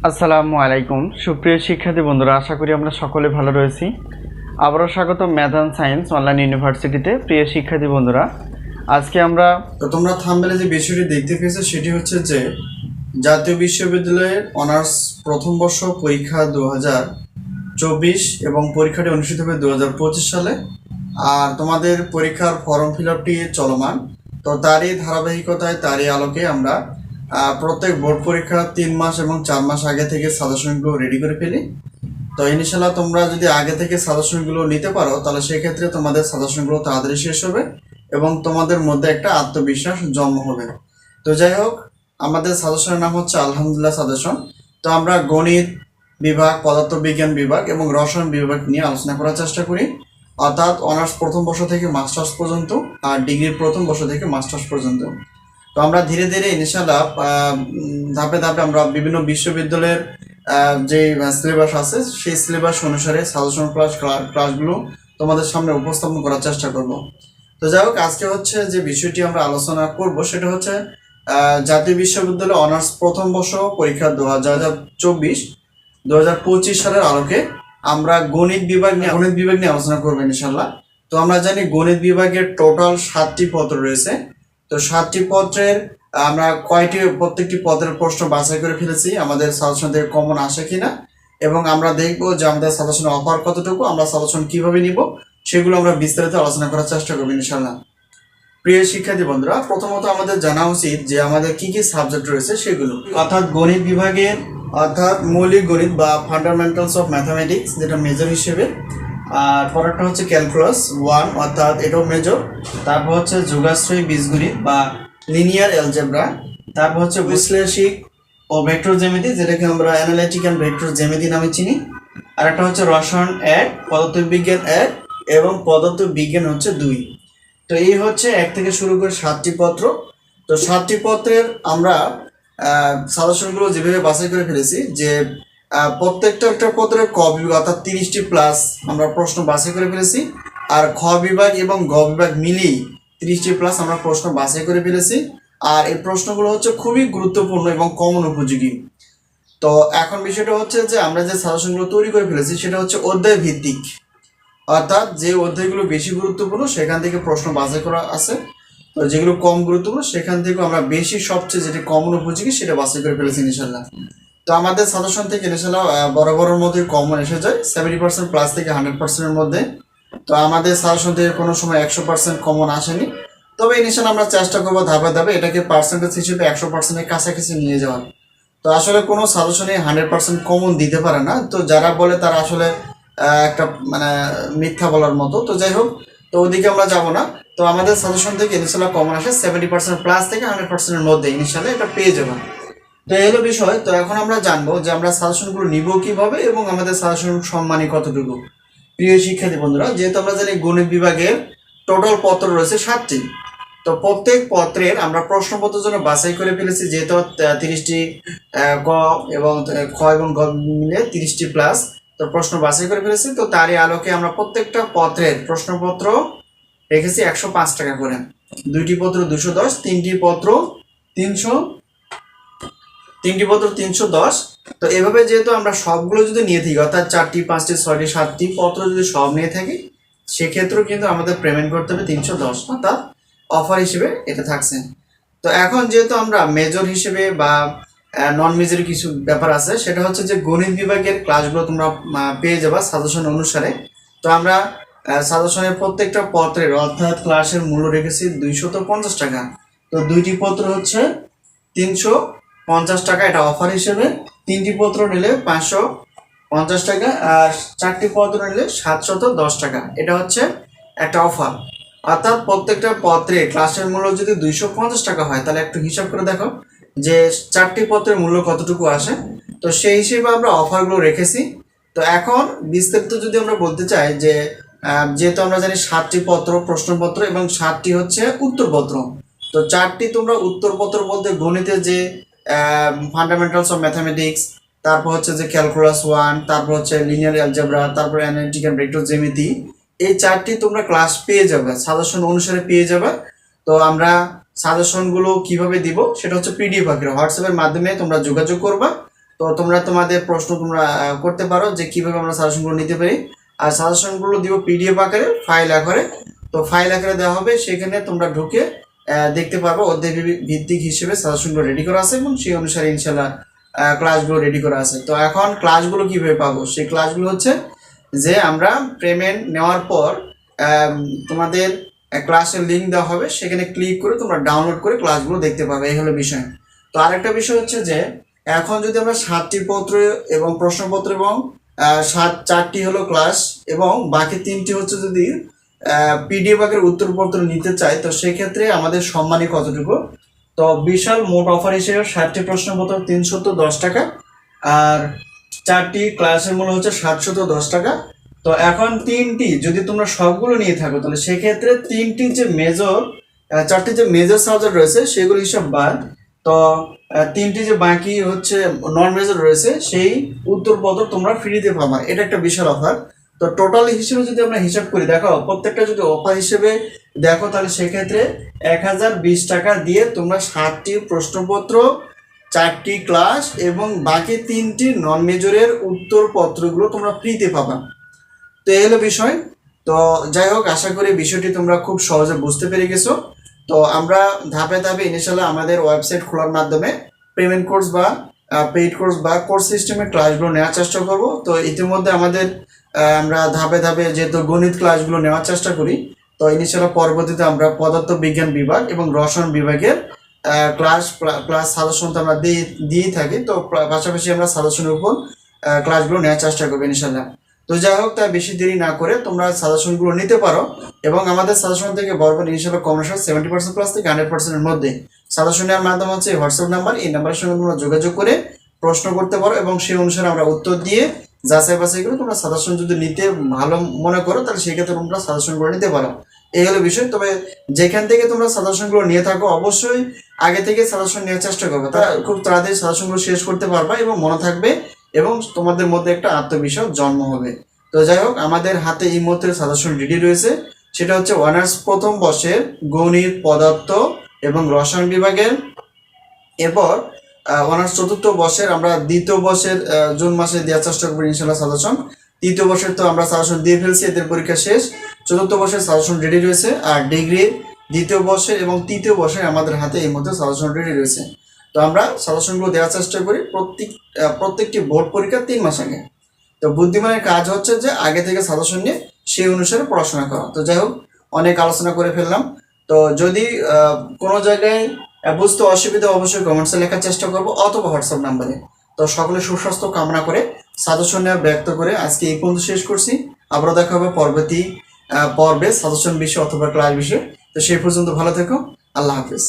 আসসালামু আলাইকুম সুপ্রিয় শিক্ষার্থী বন্ধুরা, আশা করি আমরা সকলে ভালো রয়েছি। আবারও স্বাগত ম্যাথ অ্যান্ড সায়েন্স অনলাইন ইউনিভার্সিটিতে। প্রিয় শিক্ষার্থী বন্ধুরা, আজকে আমরা তোমরা থাম্বনেলে যে বিষয়টি দেখতে পেয়েছো সেটি হচ্ছে যে জাতীয় বিশ্ববিদ্যালয়ের অনার্স প্রথম বর্ষ পরীক্ষা 2024 এবং পরীক্ষাটি অনুষ্ঠিত হবে 2025 সালে। আর তোমাদের পরীক্ষার ফর্ম ফিল আপটি চলমান, তো তারই ধারাবাহিকতায় তারই আলোকে আমরা প্রত্যেক বোর্ড পরীক্ষা 3 মাস এবং 4 মাস আগে থেকে সাজেশনগুলো রেডি করে ফেলি। তো ইনশাল্লাহ তোমরা যদি আগে থেকে সাজেশনগুলো নিতে পারো তাহলে সেক্ষেত্রে তোমাদের সাজেশনগুলো তাড়াতাড়ি শেষ হবে এবং তোমাদের মধ্যে একটা আত্মবিশ্বাস জন্ম হবে। তো যাই হোক, আমাদের সাজেশনের নাম হচ্ছে আলহামদুলিল্লাহ সাজেশন। তো আমরা গণিত বিভাগ, পদার্থবিজ্ঞান বিভাগ এবং রসায়ন বিভাগ নিয়ে আলোচনা করার চেষ্টা করি, অর্থাৎ অনার্স প্রথম বর্ষ থেকে মাস্টার্স পর্যন্ত আর ডিগ্রির প্রথম বর্ষ থেকে মাস্টার্স পর্যন্ত। তো আমরা ধীরে ধীরে ইনশাল্লাহ ধাপে ধাপে আমরা বিভিন্ন বিশ্ববিদ্যালয়ের যে সিলেবাস আছে সেই সিলেবাস অনুসারে সাজেশন ক্লাসগুলো তোমাদের সামনে উপস্থাপন করার চেষ্টা করব। তো যাই হোক, আজকে হচ্ছে যে বিষয়টি আমরা আলোচনা করব সেটা হচ্ছে জাতীয় বিশ্ববিদ্যালয় অনার্স প্রথম বর্ষ পরীক্ষা 2024 সালের আলোকে আমরা গণিত বিভাগ নিয়ে আলোচনা করবো ইনশাল্লাহ। তো আমরা জানি গণিত বিভাগের টোটাল 7টি পত্র রয়েছে। তো 7টি পত্রের আমরা প্রত্যেকটি পত্রের প্রশ্ন বাছাই করে ফেলেছি আমাদের সাজেশন থেকে কমন আসে কিনা, এবং আমরা দেখবো যে আমাদের সাজেশনের অফার কতটুকু, আমরা সাজেশন কিভাবে নিব সেগুলো আমরা বিস্তারিত আলোচনা করার চেষ্টা করবো ইনশাল্লাহ। প্রিয় শিক্ষার্থী বন্ধুরা, প্রথমত আমাদের জানা উচিত যে আমাদের কি কি সাবজেক্ট রয়েছে সেগুলো, অর্থাৎ গণিত বিভাগের অর্থাৎ মৌলিক গণিত বা ফান্ডামেন্টালস অফ ম্যাথামেটিক্স, যেটা মেজর হিসেবে। আর পরেরটা হচ্ছে ক্যালকুলাস 1, অর্থাৎ এটাও মেজর। তারপর হচ্ছে যোগাশ্রয়ী বীজগণিত বা লিনিয়ার অ্যালজেব্রা। তারপর হচ্ছে বিশ্লেষিক ও ভেক্টর জ্যামিতি, যেটাকে আমরা অ্যানালিটিক অ্যান্ড ভেক্টর জ্যামিতি নামে চিনি। আর একটা হচ্ছে রসায়ন 1, পদার্থবিজ্ঞান 1 এবং পদার্থবিজ্ঞান হচ্ছে 2। তো এই হচ্ছে 1 থেকে শুরু করে 7টি পত্র। তো 7টি পত্রের আমরা সাজেশনগুলো যেভাবে বাছাই করে ফেলেছি যে প্রত্যেকটা একটা পত্রের ক বিভাগ অর্থাৎ 30টি প্লাস আমরা প্রশ্ন বাছাই করে ফেলেছি, আর খ বিভাগ এবং গ বিভাগ মিলিয়ে 30টি প্লাস আমরা প্রশ্ন বাছাই করে ফেলেছি। আর এই প্রশ্নগুলো হচ্ছে খুবই গুরুত্বপূর্ণ এবং কমন উপযোগী। তো এখন বিষয়টা হচ্ছে যে আমরা যে সাজেশনগুলো তৈরি করে ফেলেছি সেটা হচ্ছে অধ্যায় ভিত্তিক, অর্থাৎ যে অধ্যায়গুলো বেশি গুরুত্বপূর্ণ সেখান থেকে প্রশ্ন বাছাই করা আছে, তো যেগুলো কম গুরুত্বপূর্ণ সেখান থেকে আমরা বেশি সবচেয়ে যেটা কমন উপযোগী সেটা বাছাই করে ফেলেছি ইনশাল্লাহ। তো আমাদের সাজেশন থেকে ইনশাল্লাহ বরাবরের মধ্যে কমন এসে যায় 70% প্লাস থেকে 100%-এর মধ্যে। তো আমাদের সাজেশন থেকে কোনো সময় 100% কমন আসেনি, তবে ইনশাল্লাহ আমরা চেষ্টা করবো ধাপে ধাপে এটাকে পার্সেন্টেজ হিসেবে 100%-এর কাছাকাছি নিয়ে যাওয়ার। তো আসলে কোনো সাজেশনে 100% কমন দিতে পারে না, তো যারা বলে তারা আসলে একটা মানে মিথ্যা বলার মতো। তো যাই হোক, তো ওদিকে আমরা যাব না। তো আমাদের সাজেশন থেকে ইনশাল্লাহ কমন আসে 70% প্লাস থেকে 100%-এর মধ্যে ইনশাল্লাহ এটা পেয়ে যাবেন। তো এই হলো বিষয়। তো এখন আমরা জানবো যে আমরা সাজেশনগুলো নিব কিভাবে এবং আমাদের সাজেশন সম্মানী কতটুকু। প্রিয় শিক্ষার্থী বন্ধুরা, যেহেতু আমরা জানি গণিত বিভাগের টোটাল পত্র রয়েছে 7টি, তো প্রত্যেক পত্রের আমরা প্রশ্নপত্রের জন্য বাছাই করে ফেলেছি, যেহেতু 30টি ক এবং খ এবং গ মিলে 30টি প্লাস তো প্রশ্ন বাছাই করে ফেলেছি। তো তারই আলোকে আমরা প্রত্যেকটা পত্রের প্রশ্নপত্র রেখেছি 105 টাকা করে, 2টি পত্র 210, 3টি পত্র 310। তো এভাবে যেহেতু আমরা সবগুলো যদি নিয়ে থাকি, অর্থাৎ 4টি 5টি 6টি 7টি পত্র যদি সব নিয়ে থাকি সেক্ষেত্রেও কিন্তু আমাদের পেমেন্ট করতে হবে 310, অর্থাৎ অফার হিসেবে এটা থাকছে। তো এখন যেহেতু আমরা মেজর হিসেবে বা নন মেজর কিছু ব্যাপার আছে, সেটা হচ্ছে যে গণিত বিভাগের ক্লাসগুলো তোমরা পেয়ে যাবা সাজেশন অনুসারে। তো আমরা সাজেশনের প্রত্যেকটা পত্রের অর্থাৎ ক্লাসের মূল্য রেখেছি 250 টাকা। তো 2টি পত্র হচ্ছে 350 টাকা, এটা অফার হিসেবে। 3টি পত্র নিলে 550 টাকা, আর 4টি পত্র নিলে 710 টাকা, এটা হচ্ছে একটা অফার। অর্থাৎ প্রত্যেকটা পত্রে ক্লাসের মূল্য যদি 250 টাকা হয় তাহলে একটু হিসাব করে দেখো যে 4টি পত্রের মূল্য কতটুকু আসে। তো সেই হিসেবে আমরা অফারগুলো রেখেছি। তো এখন বিস্তারিত যদি আমরা বলতে চাই যে যেহেতু আমরা জানি 7টি পত্র প্রশ্নপত্র এবং 7টি হচ্ছে উত্তরপত্র। তো 4টি তোমরা উত্তরপত্র বলতে গণিতের যে ফান্ডামেন্টালস অফ ম্যাথামেটিক্স, তারপর হচ্ছে যে ক্যালকুলাস 1, তারপর হচ্ছে লিনিয়ার অ্যালজেব্রা, তারপর অ্যানালিটিক অ্যান্ড ভেক্টর জ্যামিতি, এই 4টি তোমরা ক্লাস পেয়ে যাবে, সাজেশন অনুসারে পেয়ে যাবে। তো আমরা সাজেশনগুলো কিভাবে দিব সেটা হচ্ছে পিডিএফ আকারে হোয়াটসঅ্যাপের মাধ্যমে তোমরা যোগাযোগ করবা। তো তোমরা তোমাদের প্রশ্ন তোমরা করতে পারো যে কিভাবে আমরা সাজেশনগুলো নিতে পারি। আর সাজেশনগুলো দিব পিডিএফ আকারে, ফাইল আকারে। তো ফাইল আকারে দেওয়া হবে, সেখানে তোমরা ঢুকে দেখতে পারবো অধ্যায় ভিত্তিক হিসেবে সাজেশনগুলো রেডি করা আছে এবং সেই অনুসারে ইনশাল্লাহ ক্লাসগুলো রেডি করা আছে। তো এখন ক্লাসগুলো কিভাবে পাবো, সেই ক্লাসগুলো হচ্ছে যে আমরা পেমেন্ট নেওয়ার পর তোমাদের ক্লাসের লিঙ্ক দেওয়া হবে, সেখানে ক্লিক করে তোমরা ডাউনলোড করে ক্লাসগুলো দেখতে পাবে। এই হলো বিষয়। তো আরেকটা বিষয় হচ্ছে যে এখন যদি আমরা 7টি পত্র এবং প্রশ্নপত্র এবং 4টি হলো ক্লাস এবং বাকি 3টি হচ্ছে যদি পিডিএফ আকারে উত্তরপত্র নিতে চাই, তো সেক্ষেত্রে আমাদের সম্মানী কতটুকু। তো বিশাল মোট অফার হিসেবে 7টি প্রশ্নপত্র 310 টাকা আর 4টি ক্লাসের মূল্য হচ্ছে 710 টাকা। তো এখন 3টি যদি তোমরা সবগুলো নিয়ে থাকো, তাহলে সেক্ষেত্রে 3টি যে মেজর 4টি যে মেজর সাবজেক্ট রয়েছে সেগুলো হিসাব বাদ, তো 3টি যে বাকি হচ্ছে নন মেজর রয়েছে সেই উত্তরপত্র তোমরা ফ্রিতে পাবা। এটা একটা বিশাল অফার। তো টোটাল হিসেবে যদি আমরা হিসাব করি, দেখো প্রত্যেকটা যদি অফার হিসেবে দেখো, তাহলে সেক্ষেত্রে 1020 টাকা দিয়ে তোমরা 7টি প্রশ্নপত্র, 4টি ক্লাস এবং বাকি 3টি নন মেজরের উত্তরপত্রগুলো তোমরা ফ্রিতে পাবা। তো এই হলো বিষয়। তো যাই হোক, আশা করি বিষয়টি তোমরা খুব সহজে বুঝতে পেরে গেছো। তো আমরা ধাপে ধাপে ইনশাল্লাহ আমাদের ওয়েবসাইট খোলার মাধ্যমে পেমেন্ট কোর্স বা পেইড কোর্স বা কোর্স সিস্টেমের ক্লাসগুলো নেওয়ার চেষ্টা করব। তো ইতিমধ্যে আমাদের আমরা ধাপে ধাপে যেহেতু গণিত ক্লাসগুলো নেওয়ার চেষ্টা করি, তো ইনশাল্লাহ পরবর্তীতে আমরা পদার্থ বিজ্ঞান বিভাগ এবং রসায়ন বিভাগের ক্লাস সাজেশন তো আমরা দিয়ে থাকি। তো পাশাপাশি আমরা সাজেশনের উপর ক্লাসগুলো নেওয়ার চেষ্টা করবো ইনশাল্লাহ। তো যাই হোক, তাই বেশি দেরি না করে তোমরা সাজেশনগুলো নিতে পারো এবং আমাদের সাজেশন থেকে বরাবর ইনশাল্লাহ কমার্শিয়াল 70% প্লাস থেকে 100%-এর মধ্যে সাজেশন নেওয়ার মাধ্যম হচ্ছে হোয়াটসঅ্যাপ নাম্বার। এই নাম্বারের সঙ্গে তোমরা যোগাযোগ করে প্রশ্ন করতে পারো এবং সেই অনুসারে আমরা উত্তর দিয়ে যাচাই বাছাই করে তোমরা সাজেশন যদি নিতে ভালো মনে করো, তাহলে সেক্ষেত্রে তোমরা সাজেশনগুলো নিতে পারো। এই হলো বিষয়। তবে যেখান থেকে তোমরা সাজেশনগুলো নিয়ে থাকো, অবশ্যই আগে থেকে সাজেশন নেওয়ার চেষ্টা করবে, তা খুব তাড়াতাড়ি সাজেশনগুলো শেষ করতে পারবা এবং মনে থাকবে এবং তোমাদের মধ্যে একটা আত্মবিশ্বাস জন্ম হবে। তো যাই হোক, আমাদের হাতে এই মুহূর্তে সাজেশন রেডি রয়েছে, সেটা হচ্ছে অনার্স প্রথম বর্ষের গণিত, পদার্থ এবং রসায়ন বিভাগের। এরপর অনার্স চতুর্থ বর্ষের আমরা দ্বিতীয় বর্ষের জুন মাসে দেওয়ার চেষ্টা করবো ইনশাল্লাহ সাজেশন। তৃতীয় বর্ষের তো আমরা সাজেশন দিয়ে ফেলছি, এদের পরীক্ষা শেষ। চতুর্থ বর্ষের সাজেশন রেডি রয়েছে। আর ডিগ্রি দ্বিতীয় বর্ষের এবং তৃতীয় বর্ষের আমাদের হাতে এই মধ্যে সাজেশন রেডি রয়েছে। তো আমরা সাজেশনগুলো দেওয়ার চেষ্টা করি প্রত্যেকটি বোর্ড পরীক্ষা 3 মাস আগে। তো বুদ্ধিমানের কাজ হচ্ছে যে আগে থেকে সাজেশন নিয়ে সেই অনুসারে পড়াশোনা করা। তো যাই হোক, অনেক আলোচনা করে ফেললাম। তো যদি কোনো জায়গায় বুঝতে অসুবিধা অবশ্যই কমেন্টসে লেখার চেষ্টা করবো অথবা হোয়াটসঅ্যাপ নাম্বারে। তো সকলে সুস্বাস্থ্য কামনা করে সাজেশন নেওয়া ব্যক্ত করে আজকে এই পর্যন্ত শেষ করছি। আবারও দেখা হবে পরবর্তী পর্বে সাজেশন বিষয় অথবা ক্লাস বিষয়। তো সেই পর্যন্ত ভালো থেকো। আল্লাহ হাফিজ।